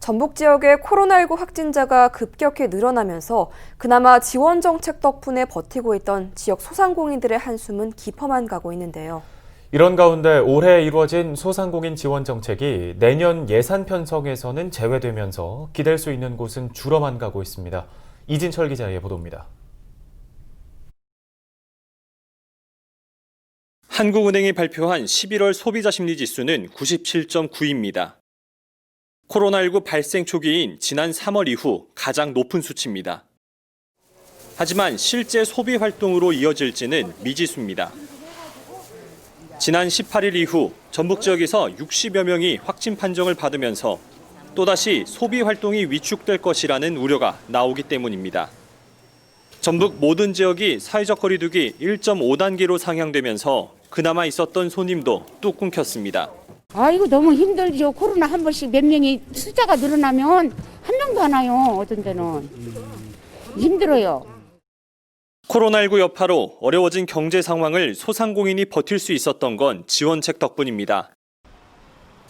전북 지역의 코로나19 확진자가 급격히 늘어나면서 그나마 지원 정책 덕분에 버티고 있던 지역 소상공인들의 한숨은 깊어만 가고 있는데요. 이런 가운데 올해 이루어진 소상공인 지원 정책이 내년 예산 편성에서는 제외되면서 기댈 수 있는 곳은 줄어만 가고 있습니다. 이진철 기자의 보도입니다. 한국은행이 발표한 11월 소비자심리지수는 97.9입니다. 코로나19 발생 초기인 지난 3월 이후 가장 높은 수치입니다. 하지만 실제 소비 활동으로 이어질지는 미지수입니다. 지난 18일 이후 전북 지역에서 60여 명이 확진 판정을 받으면서 또다시 소비 활동이 위축될 것이라는 우려가 나오기 때문입니다. 전북 모든 지역이 사회적 거리두기 1.5단계로 상향되면서 그나마 있었던 손님도 뚝 끊겼습니다. 아이고 너무 힘들죠. 코로나 한 번씩 몇 명이 숫자가 늘어나면 한 명도 안 와요. 어떤 데는. 힘들어요. 코로나19 여파로 어려워진 경제 상황을 소상공인이 버틸 수 있었던 건 지원책 덕분입니다.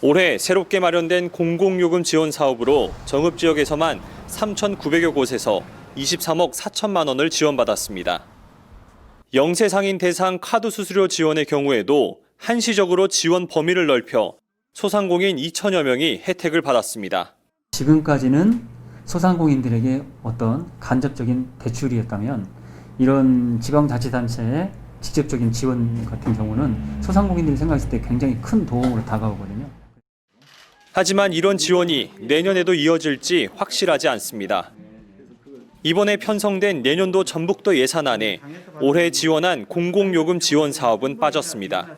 올해 새롭게 마련된 공공요금 지원 사업으로 정읍 지역에서만 3,900여 곳에서 23억 4천만 원을 지원받았습니다. 영세상인 대상 카드 수수료 지원의 경우에도 한시적으로 지원 범위를 넓혀 소상공인 2천여 명이 혜택을 받았습니다. 지금까지는 소상공인들에게 어떤 간접적인 대출이었다면 이런 지방자치단체의 직접적인 지원 같은 경우는 소상공인들이 생각했을 때 굉장히 큰 도움으로 다가오거든요. 하지만 이런 지원이 내년에도 이어질지 확실하지 않습니다. 이번에 편성된 내년도 전북도 예산안에 올해 지원한 공공요금 지원 사업은 빠졌습니다.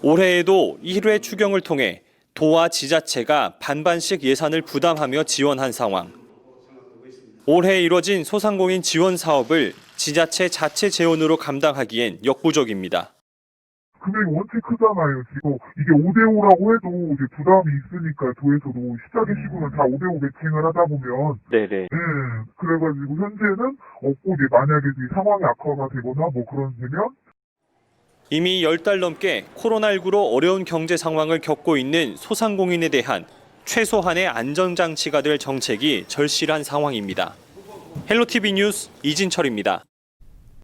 올해에도 1회 추경을 통해 도와 지자체가 반반씩 예산을 부담하며 지원한 상황. 올해 이뤄진 소상공인 지원 사업을 지자체 자체 재원으로 감당하기엔 역부족입니다. 금액이 원체 크잖아요. 지금 이게 5대5라고 해도 이제 부담이 있으니까 도에서도 시작의 시구는 다 5대5 매칭을 하다 보면 네네. 그래가지고 현재는 없고 이제 만약에 이제 상황이 악화가 되거나 뭐 그런 되면 이미 10달 넘게 코로나19로 어려운 경제 상황을 겪고 있는 소상공인에 대한 최소한의 안전장치가 될 정책이 절실한 상황입니다. 헬로티비 뉴스 이진철입니다.